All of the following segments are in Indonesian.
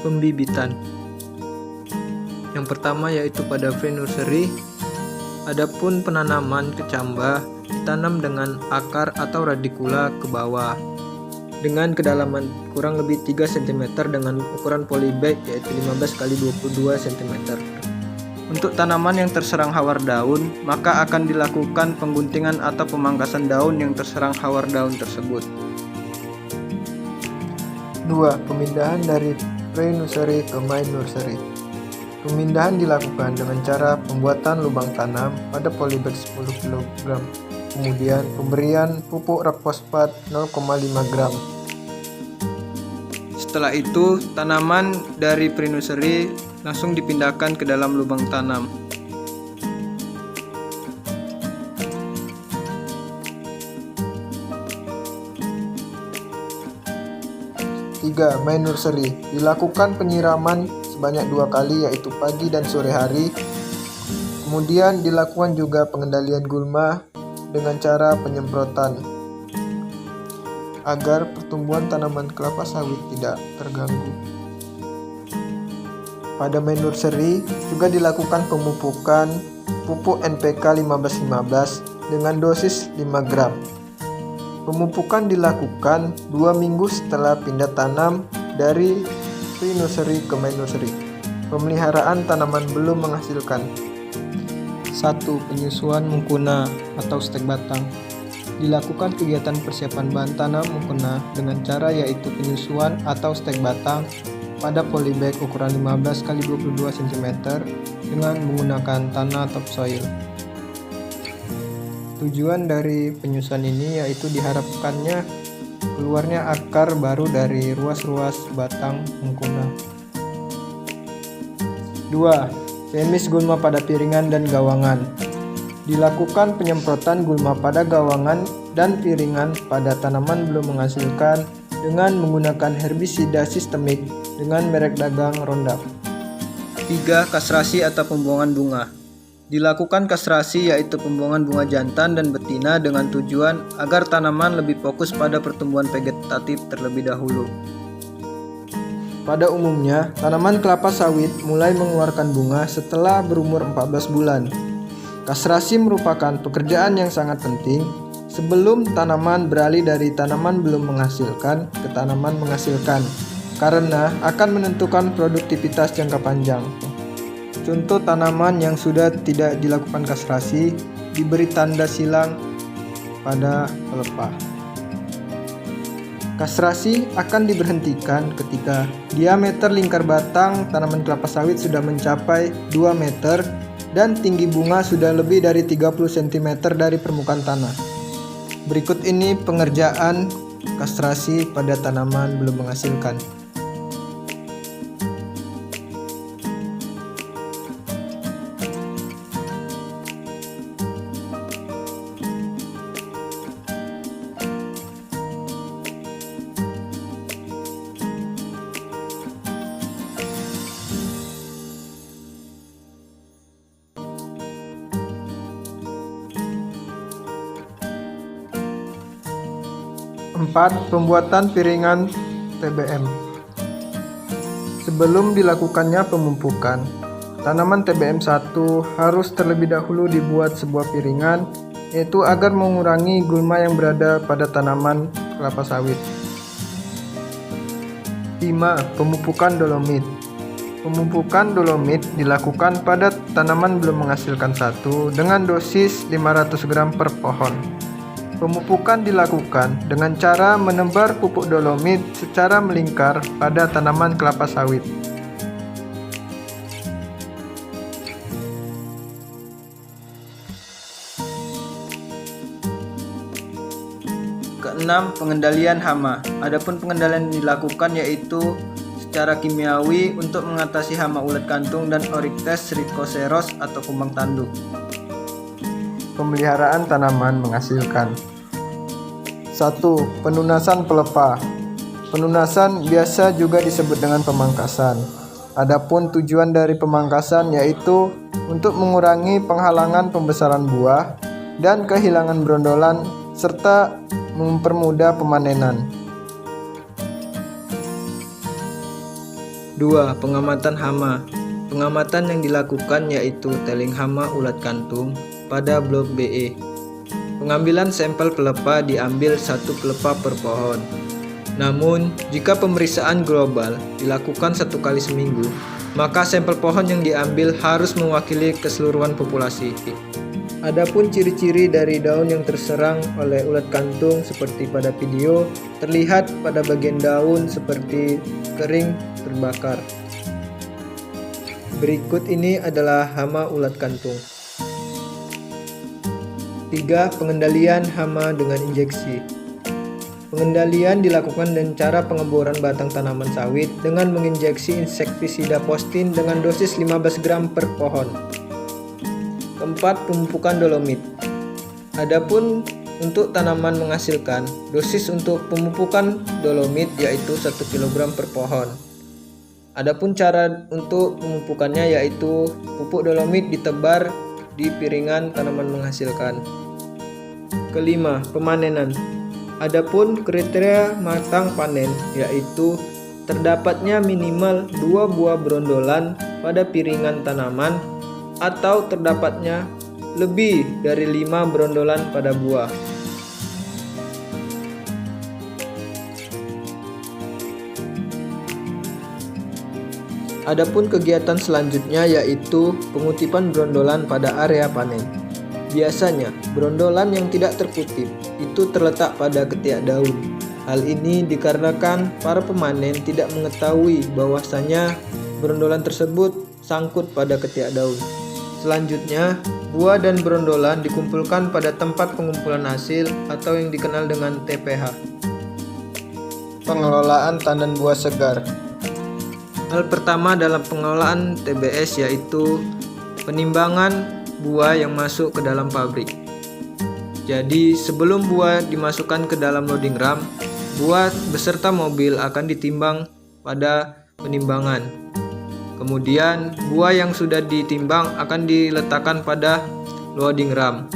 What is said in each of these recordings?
pembibitan. Yang pertama yaitu pada pre-nursery. Adapun penanaman kecambah ditanam dengan akar atau radikula ke bawah dengan kedalaman kurang lebih 3 cm dengan ukuran polybag yaitu 15 x 22 cm. Untuk tanaman yang terserang hawar daun, maka akan dilakukan pengguntingan atau pemangkasan daun yang terserang hawar daun tersebut. 2. Pemindahan dari pre-nursery ke main nursery. Pemindahan dilakukan dengan cara pembuatan lubang tanam pada polybag 10 kg. Kemudian pemberian pupuk rock fosfat 0,5 gram. Setelah itu, tanaman dari pre-nursery langsung dipindahkan ke dalam lubang tanam. Tiga, main nursery. Dilakukan penyiraman sebanyak 2 kali yaitu pagi dan sore hari. Kemudian dilakukan juga pengendalian gulma dengan cara penyemprotan agar pertumbuhan tanaman kelapa sawit tidak terganggu. Pada main nursery juga dilakukan pemupukan pupuk NPK 15-15 dengan dosis 5 gram. Pemupukan dilakukan 2 minggu setelah pindah tanam dari pre-nursery ke main nursery. Pemeliharaan tanaman belum menghasilkan. 1. Penyusuan mengkuna atau stek batang. Dilakukan kegiatan persiapan bahan tanam mengkuna dengan cara yaitu penyusuan atau stek batang pada polybag ukuran 15 x 22 cm dengan menggunakan tanah topsoil. Tujuan dari penyusuan ini yaitu diharapkannya keluarnya akar baru dari ruas-ruas batang mengkuna. 2. Premis gulma pada piringan dan gawangan. Dilakukan penyemprotan gulma pada gawangan dan piringan pada tanaman belum menghasilkan dengan menggunakan herbisida sistemik dengan merek dagang Roundup. 3. Kastrasi atau pembuangan bunga. Dilakukan kastrasi yaitu pembuangan bunga jantan dan betina dengan tujuan agar tanaman lebih fokus pada pertumbuhan vegetatif terlebih dahulu. Pada umumnya, tanaman kelapa sawit mulai mengeluarkan bunga setelah berumur 14 bulan. Kastrasi merupakan pekerjaan yang sangat penting sebelum tanaman beralih dari tanaman belum menghasilkan ke tanaman menghasilkan, karena akan menentukan produktivitas jangka panjang. Contoh tanaman yang sudah tidak dilakukan kastrasi diberi tanda silang pada pelepah. Kastrasi akan diberhentikan ketika diameter lingkar batang tanaman kelapa sawit sudah mencapai 2 meter dan tinggi bunga sudah lebih dari 30 cm dari permukaan tanah. Berikut ini pengerjaan kastrasi pada tanaman belum menghasilkan. 4. Pembuatan piringan TBM. Sebelum dilakukannya pemupukan, tanaman TBM 1 harus terlebih dahulu dibuat sebuah piringan, yaitu agar mengurangi gulma yang berada pada tanaman kelapa sawit. 5. Pemupukan dolomit. Pemupukan dolomit dilakukan pada tanaman belum menghasilkan 1 dengan dosis 500 gram per pohon. Pemupukan dilakukan dengan cara menebar pupuk dolomit secara melingkar pada tanaman kelapa sawit. Keenam, pengendalian hama. Adapun pengendalian yang dilakukan yaitu secara kimiawi untuk mengatasi hama ulat kantung dan Oryctes rhizoceros atau kumbang tanduk. Pemeliharaan tanaman menghasilkan. 1. Penunasan pelepah. Penunasan biasa juga disebut dengan pemangkasan. Adapun tujuan dari pemangkasan yaitu untuk mengurangi penghalangan pembesaran buah dan kehilangan brondolan serta mempermudah pemanenan. 2. Pengamatan hama. Pengamatan yang dilakukan yaitu teling hama ulat kantung pada blok BE. Pengambilan sampel pelepah diambil 1 pelepah per pohon. Namun, jika pemeriksaan global dilakukan 1 kali seminggu, maka sampel pohon yang diambil harus mewakili keseluruhan populasi. Adapun ciri-ciri dari daun yang terserang oleh ulat kantung seperti pada video, terlihat pada bagian daun seperti kering terbakar. Berikut ini adalah hama ulat kantung. 3. Pengendalian hama dengan injeksi. Pengendalian dilakukan dengan cara pengeboran batang tanaman sawit dengan menginjeksi insektisida postin dengan dosis 15 gram per pohon. 4. Pemupukan dolomit. Adapun untuk tanaman menghasilkan, dosis untuk pemupukan dolomit yaitu 1 kg per pohon. Adapun cara untuk pemupukannya yaitu pupuk dolomit ditebar di piringan tanaman menghasilkan. 5. Pemanenan. Adapun kriteria matang panen yaitu terdapatnya minimal 2 buah brondolan pada piringan tanaman atau terdapatnya lebih dari 5 brondolan pada buah. Adapun kegiatan selanjutnya yaitu pengutipan brondolan pada area panen. Biasanya, brondolan yang tidak terkutip itu terletak pada ketiak daun. Hal ini dikarenakan para pemanen tidak mengetahui bahwasanya brondolan tersebut sangkut pada ketiak daun. Selanjutnya, buah dan brondolan dikumpulkan pada tempat pengumpulan hasil atau yang dikenal dengan TPH. Pengelolaan tandan buah segar. Hal pertama dalam pengelolaan TBS yaitu penimbangan buah yang masuk ke dalam pabrik. Jadi, sebelum buah dimasukkan ke dalam loading ram, buah beserta mobil akan ditimbang pada penimbangan. Kemudian, buah yang sudah ditimbang akan diletakkan pada loading ram.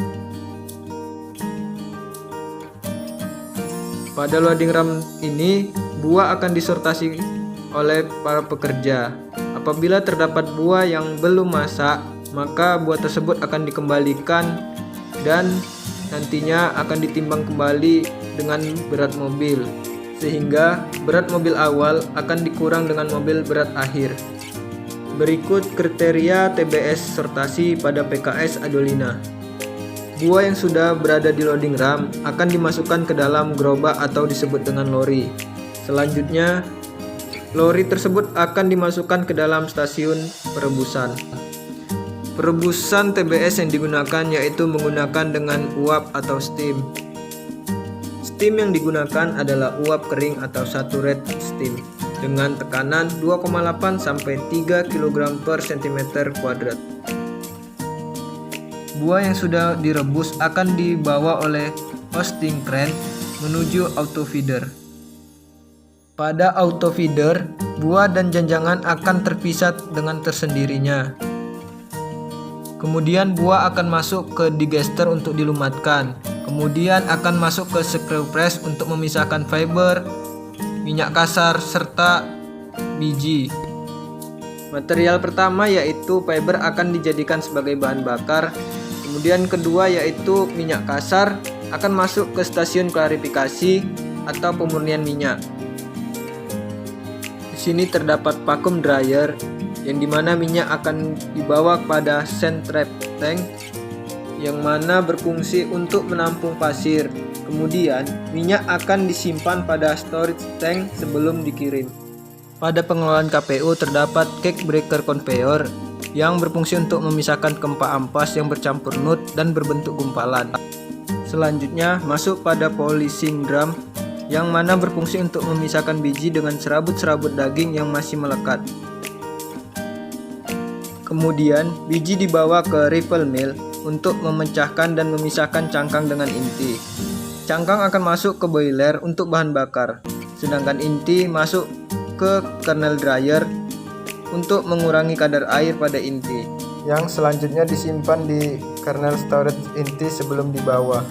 Pada loading ram ini, buah akan disortasi oleh para pekerja. Apabila terdapat buah yang belum masak, maka buah tersebut akan dikembalikan dan nantinya akan ditimbang kembali dengan berat mobil, sehingga berat mobil awal akan dikurang dengan mobil berat akhir. Berikut kriteria TBS sortasi pada PKS Adolina. Buah yang sudah berada di loading ram akan dimasukkan ke dalam gerobak atau disebut dengan lori. Selanjutnya, lori tersebut akan dimasukkan ke dalam stasiun perebusan. Perebusan TBS yang digunakan yaitu menggunakan dengan uap atau steam. Steam yang digunakan adalah uap kering atau saturate steam dengan tekanan 2,8 sampai 3 kg per cm². Buah yang sudah direbus akan dibawa oleh hosting crane menuju autofeeder. Pada autofeeder, buah dan janjangan akan terpisah dengan tersendirinya. Kemudian buah akan masuk ke digester untuk dilumatkan. Kemudian akan masuk ke screw press untuk memisahkan fiber, minyak kasar, serta biji. Material pertama yaitu fiber akan dijadikan sebagai bahan bakar. Kemudian kedua yaitu minyak kasar akan masuk ke stasiun klarifikasi atau pemurnian minyak. Di sini terdapat vacuum dryer yang dimana minyak akan dibawa pada sand trap tank yang mana berfungsi untuk menampung pasir. Kemudian minyak akan disimpan pada storage tank sebelum dikirim. Pada pengelolaan KPU terdapat cake breaker conveyor yang berfungsi untuk memisahkan keempat ampas yang bercampur nut dan berbentuk gumpalan. Selanjutnya masuk pada polishing drum yang mana berfungsi untuk memisahkan biji dengan serabut-serabut daging yang masih melekat. Kemudian biji dibawa ke riffle mill untuk memecahkan dan memisahkan cangkang dengan inti. Cangkang akan masuk ke boiler untuk bahan bakar, sedangkan inti masuk ke kernel dryer untuk mengurangi kadar air pada inti, yang selanjutnya disimpan di kernel storage inti sebelum dibawa.